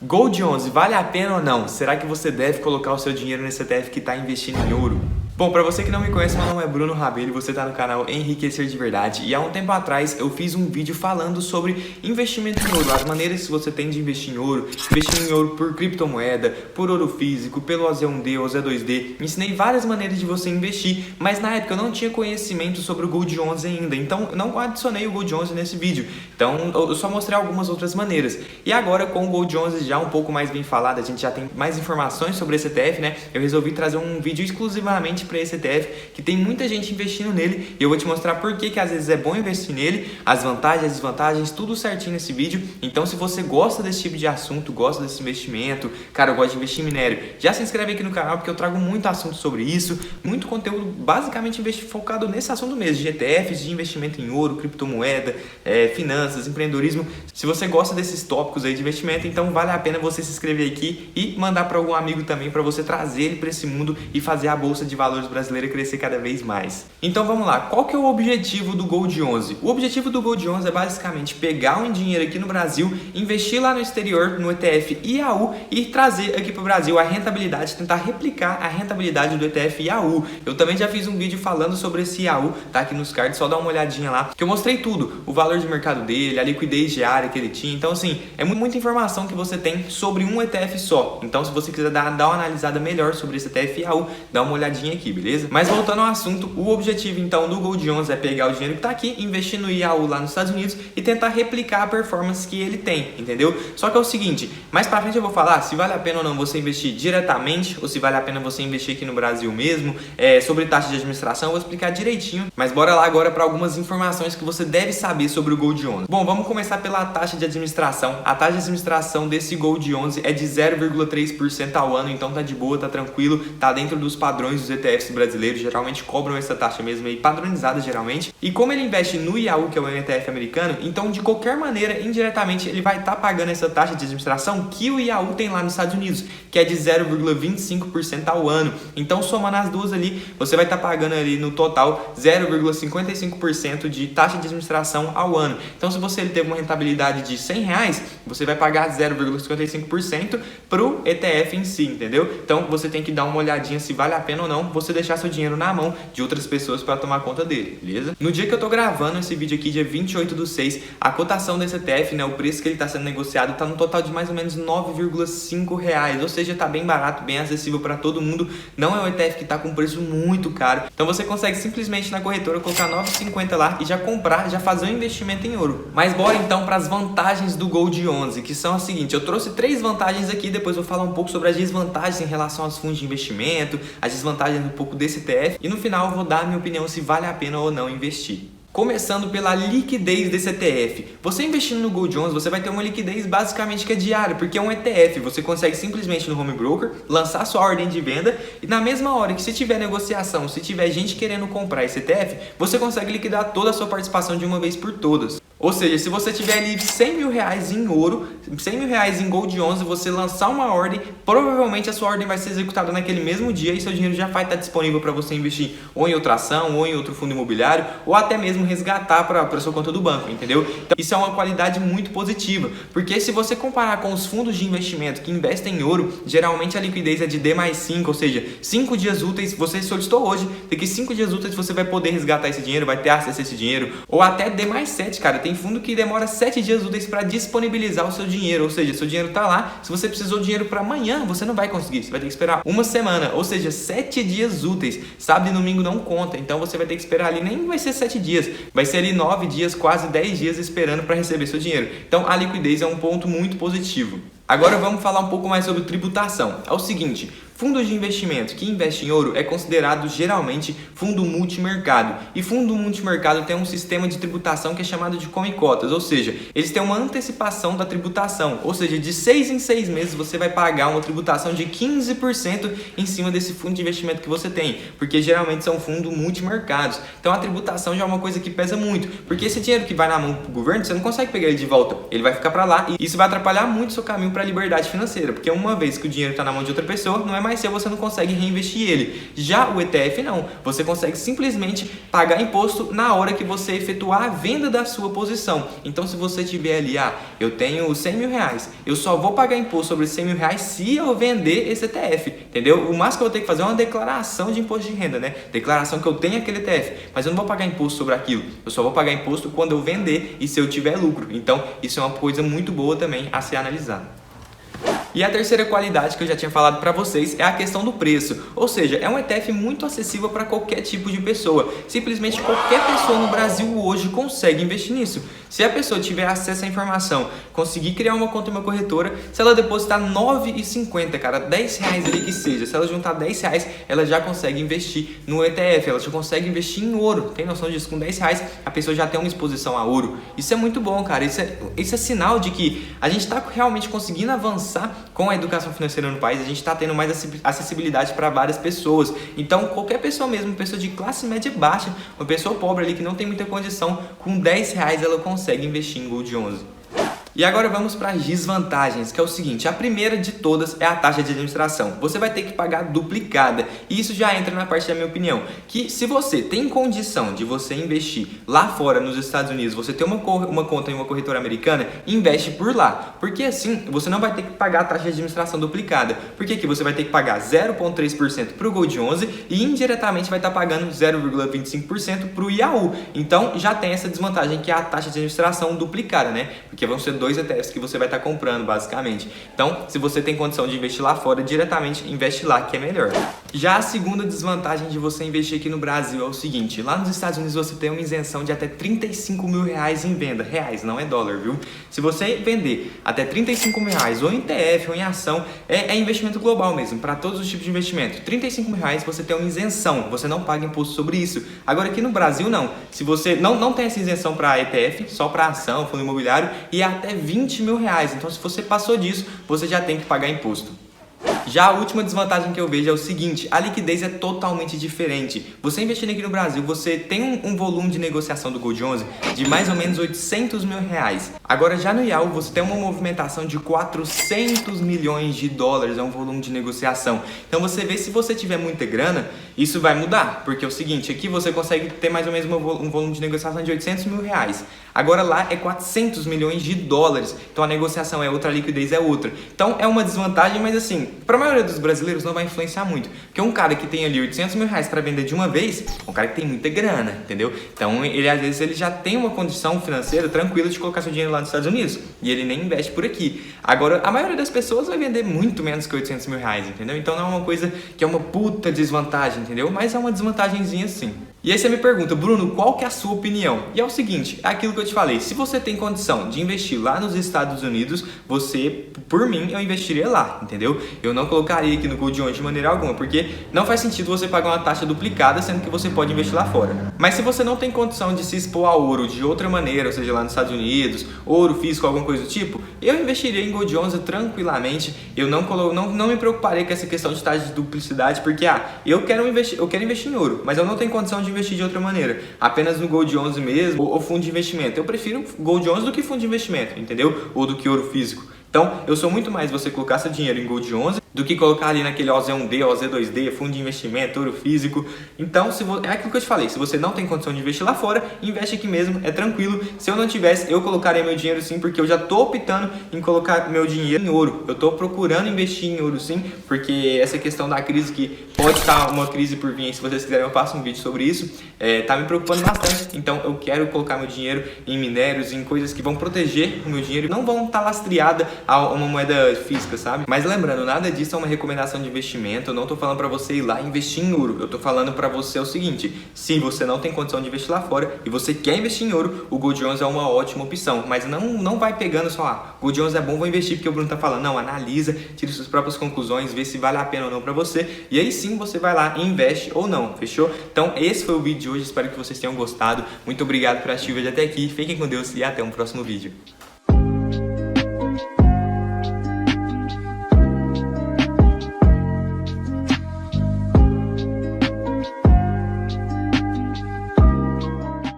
Gold 11 vale a pena ou não? Será que você deve colocar o seu dinheiro nesse ETF que está investindo em ouro? Bom, para você que não me conhece, meu nome é Bruno Rabelo e você está no canal Enriquecer de Verdade. E há um tempo atrás eu fiz um vídeo falando sobre investimento em ouro, as maneiras que você tem de investir em ouro por criptomoeda, por ouro físico, pelo OZ1D, OZ2D. Ensinei várias maneiras de você investir, mas na época eu não tinha conhecimento sobre o Gold 11 ainda, então eu não adicionei o Gold 11 nesse vídeo. Então eu só mostrei algumas outras maneiras. E agora com o Gold 11 já um pouco mais bem falado, a gente já tem mais informações sobre esse ETF, né? Eu resolvi trazer um vídeo exclusivamente para esse ETF, que tem muita gente investindo nele, e eu vou te mostrar por que às vezes é bom investir nele, as vantagens, as desvantagens, tudo certinho nesse vídeo. Então se você gosta desse tipo de assunto, gosta desse investimento, cara, eu gosto de investir em minério, já se inscreve aqui no canal porque eu trago muito assunto sobre isso, muito conteúdo basicamente focado nesse assunto mesmo, de ETFs, de investimento em ouro, criptomoeda, finanças, empreendedorismo. Se você gosta desses tópicos aí de investimento, então vale a pena você se inscrever aqui e mandar para algum amigo também, para você trazer ele para esse mundo e fazer a Bolsa de Valores brasileira crescer cada vez mais. Então vamos lá, qual que é o objetivo do Gold 11? O objetivo do Gold 11 é basicamente pegar um dinheiro aqui no Brasil, investir lá no exterior, no ETF IAU e trazer aqui para o Brasil a rentabilidade, tentar replicar a rentabilidade do ETF IAU. Eu também já fiz um vídeo falando sobre esse IAU, tá aqui nos cards, só dá uma olhadinha lá, que eu mostrei tudo, o valor de mercado dele, a liquidez diária que ele tinha. Então assim, é muita informação que você tem sobre um ETF só. Então se você quiser dar uma analisada melhor sobre esse ETF IAU, dá uma olhadinha aqui, beleza? Mas voltando ao assunto, o objetivo então do Gold 11 é pegar o dinheiro que está aqui, investir no IAU lá nos Estados Unidos e tentar replicar a performance que ele tem, entendeu? Só que é o seguinte, mais pra frente eu vou falar se vale a pena ou não você investir diretamente ou se vale a pena você investir aqui no Brasil mesmo, sobre taxa de administração, eu vou explicar direitinho, mas bora lá agora para algumas informações que você deve saber sobre o Gold 11. Bom, vamos começar pela taxa de administração. A taxa de administração desse Gold 11 é de 0,3% ao ano, então tá de boa, tá tranquilo, tá dentro dos padrões dos ETFs brasileiros, geralmente cobram essa taxa mesmo aí, padronizada geralmente. E como ele investe no IAU, que é o ETF americano, então de qualquer maneira, indiretamente, ele vai estar pagando essa taxa de administração que o IAU tem lá nos Estados Unidos, que é de 0,25% ao ano. Então somando as duas ali, você vai estar pagando ali no total 0,55% de taxa de administração ao ano. Então se você teve uma rentabilidade de R$100, você vai pagar 0,55% para o ETF em si, entendeu? Então você tem que dar uma olhadinha se vale a pena ou não você deixar seu dinheiro na mão de outras pessoas para tomar conta dele, beleza? No dia que eu tô gravando esse vídeo aqui, dia 28/6, a cotação desse ETF, né, o preço que ele está sendo negociado, tá no total de mais ou menos R$9,5, ou seja, tá bem barato, bem acessível para todo mundo. Não é um ETF que tá com preço muito caro, então você consegue simplesmente na corretora colocar R$9,50 lá e já comprar, já fazer um investimento em ouro. Mas bora então para as vantagens do Gold 11, que são as seguintes. Eu trouxe 3 vantagens aqui, depois vou falar um pouco sobre as desvantagens em relação aos fundos de investimento, as desvantagens um pouco desse ETF e no final eu vou dar a minha opinião se vale a pena ou não investir. Começando pela liquidez desse ETF. Você investindo no Gold 11, você vai ter uma liquidez basicamente que é diária, porque é um ETF. Você consegue simplesmente no home broker lançar sua ordem de venda e na mesma hora que se tiver negociação, se tiver gente querendo comprar esse ETF, você consegue liquidar toda a sua participação de uma vez por todas. Ou seja, se você tiver ali R$100 mil em ouro, R$100 mil em Gold 11, você lançar uma ordem, provavelmente a sua ordem vai ser executada naquele mesmo dia e seu dinheiro já vai estar disponível para você investir ou em outra ação, ou em outro fundo imobiliário, ou até mesmo resgatar para sua conta do banco, entendeu? Então, isso é uma qualidade muito positiva, porque se você comparar com os fundos de investimento que investem em ouro, geralmente a liquidez é de D+5, ou seja, 5 dias úteis, você solicitou hoje, daqui 5 dias úteis você vai poder resgatar esse dinheiro, vai ter acesso a esse dinheiro, ou até D+7, cara. Tem fundo que demora 7 dias úteis para disponibilizar o seu dinheiro, ou seja, seu dinheiro está lá, se você precisou de dinheiro para amanhã, você não vai conseguir, você vai ter que esperar uma semana, ou seja, 7 dias úteis, sábado e domingo não conta, então você vai ter que esperar ali, nem vai ser 7 dias, vai ser ali 9 dias, quase 10 dias esperando para receber seu dinheiro. Então a liquidez é um ponto muito positivo. Agora vamos falar um pouco mais sobre tributação. É o seguinte, fundos de investimento que investem em ouro é considerado geralmente fundo multimercado. E fundo multimercado tem um sistema de tributação que é chamado de come-cotas, ou seja, eles têm uma antecipação da tributação, ou seja, de 6 em 6 meses você vai pagar uma tributação de 15% em cima desse fundo de investimento que você tem, porque geralmente são fundos multimercados. Então a tributação já é uma coisa que pesa muito, porque esse dinheiro que vai na mão do governo, você não consegue pegar ele de volta, ele vai ficar para lá e isso vai atrapalhar muito o seu caminho para a liberdade financeira, porque uma vez que o dinheiro está na mão de outra pessoa, não é mais seu, você não consegue reinvestir ele. Já o ETF não, você consegue simplesmente pagar imposto na hora que você efetuar a venda da sua posição. Então se você tiver ali, eu tenho 100 mil reais, eu só vou pagar imposto sobre 100 mil reais se eu vender esse ETF, entendeu? O máximo que eu vou ter que fazer é uma declaração de imposto de renda, né? Declaração que eu tenho aquele ETF, mas eu não vou pagar imposto sobre aquilo, eu só vou pagar imposto quando eu vender e se eu tiver lucro. Então isso é uma coisa muito boa também a ser analisada. E a terceira qualidade que eu já tinha falado para vocês é a questão do preço, ou seja, é um ETF muito acessível para qualquer tipo de pessoa. Simplesmente qualquer pessoa no Brasil hoje consegue investir nisso. Se a pessoa tiver acesso à informação, conseguir criar uma conta em uma corretora, se ela depositar R$ 9,50, cara, R$10 ali que seja, se ela juntar R$10, ela já consegue investir no ETF, ela já consegue investir em ouro. Tem noção disso? Com R$10 a pessoa já tem uma exposição a ouro. Isso é muito bom, cara. Isso é sinal de que a gente está realmente conseguindo avançar com a educação financeira no país, a gente está tendo mais acessibilidade para várias pessoas. Então, qualquer pessoa mesmo, uma pessoa de classe média baixa, uma pessoa pobre ali que não tem muita condição, com R$10 ela consegue investir em Gold 11. E agora vamos para as desvantagens, que é o seguinte: a primeira de todas é a taxa de administração. Você vai ter que pagar duplicada, e isso já entra na parte da minha opinião, que se você tem condição de você investir lá fora nos Estados Unidos, você ter uma conta em uma corretora americana, investe por lá, porque assim você não vai ter que pagar a taxa de administração duplicada, porque aqui você vai ter que pagar 0,3% para o Gold 11 e indiretamente vai estar pagando 0,25% para o Yahoo. Então já tem essa desvantagem que é a taxa de administração duplicada, né? Porque vão ser dois ETFs que você vai estar comprando, basicamente. Então, se você tem condição de investir lá fora, diretamente investe lá, que é melhor. Já a segunda desvantagem de você investir aqui no Brasil é o seguinte: lá nos Estados Unidos você tem uma isenção de até 35 mil reais em venda, reais, não é dólar, viu? Se você vender até 35 mil reais ou em ETF ou em ação, é investimento global mesmo, para todos os tipos de investimento. 35 mil reais você tem uma isenção, você não paga imposto sobre isso. Agora aqui no Brasil não, se você não tem essa isenção para ETF, só para ação, fundo imobiliário, e até 20 mil reais. Então se você passou disso, você já tem que pagar imposto. Já a última desvantagem que eu vejo é o seguinte: a liquidez é totalmente diferente. Você investindo aqui no Brasil, você tem um volume de negociação do Gold 11 de mais ou menos 800 mil reais. Agora já no Yahoo você tem uma movimentação de 400 milhões de dólares, é um volume de negociação. Então você vê, se você tiver muita grana, isso vai mudar, porque é o seguinte: aqui você consegue ter mais ou menos um volume de negociação de 800 mil reais. Agora lá é 400 milhões de dólares, então a negociação é outra, a liquidez é outra. Então é uma desvantagem, mas assim, para a maioria dos brasileiros não vai influenciar muito, porque um cara que tem ali 800 mil reais para vender de uma vez, é um cara que tem muita grana, entendeu? Então ele às vezes ele já tem uma condição financeira tranquila de colocar seu dinheiro lá nos Estados Unidos, e ele nem investe por aqui. Agora a maioria das pessoas vai vender muito menos que 800 mil reais, entendeu? Então não é uma coisa que é uma puta desvantagem, entendeu? Mas é uma desvantagenzinha sim. E aí você me pergunta: Bruno, qual que é a sua opinião? E é o seguinte, é aquilo que eu te falei: se você tem condição de investir lá nos Estados Unidos, você, por mim, eu investiria lá, entendeu? Eu não colocaria aqui no Gold 11 de maneira alguma, porque não faz sentido você pagar uma taxa duplicada, sendo que você pode investir lá fora. Mas se você não tem condição de se expor a ouro de outra maneira, ou seja, lá nos Estados Unidos, ouro físico, alguma coisa do tipo, eu investiria em Gold 11 tranquilamente. Eu não me preocuparia com essa questão de taxa de duplicidade, porque eu quero investir em ouro, mas eu não tenho condição de investir de outra maneira, apenas no Gold 11 mesmo, ou fundo de investimento. Eu prefiro Gold 11 do que fundo de investimento, entendeu? Ou do que ouro físico. Então, eu sou muito mais você colocar seu dinheiro em Gold 11 do que colocar ali naquele OZ1D, OZ2D, fundo de investimento, ouro físico. Então, é aquilo que eu te falei: se você não tem condição de investir lá fora, investe aqui mesmo, é tranquilo. Se eu não tivesse, eu colocaria meu dinheiro sim, porque eu já tô optando em colocar meu dinheiro em ouro. Eu tô procurando investir em ouro sim, porque essa questão da crise, que pode estar uma crise por vir, se vocês quiserem eu faço um vídeo sobre isso, tá me preocupando bastante. Então eu quero colocar meu dinheiro em minérios, em coisas que vão proteger o meu dinheiro e não vão estar lastreadas a uma moeda física, sabe? Mas lembrando, nada disso é uma recomendação de investimento. Eu não tô falando para você ir lá investir em ouro. Eu tô falando para você o seguinte: se você não tem condição de investir lá fora e você quer investir em ouro, o Gold 11 é uma ótima opção. Mas não vai pegando só, Gold 11 é bom, vou investir porque o Bruno tá falando. Não, analisa, tire suas próprias conclusões, vê se vale a pena ou não para você, e aí sim você vai lá e investe ou não, fechou? Então esse foi o vídeo de hoje, espero que vocês tenham gostado. Muito obrigado por assistir o vídeo até aqui, fiquem com Deus e até um próximo vídeo.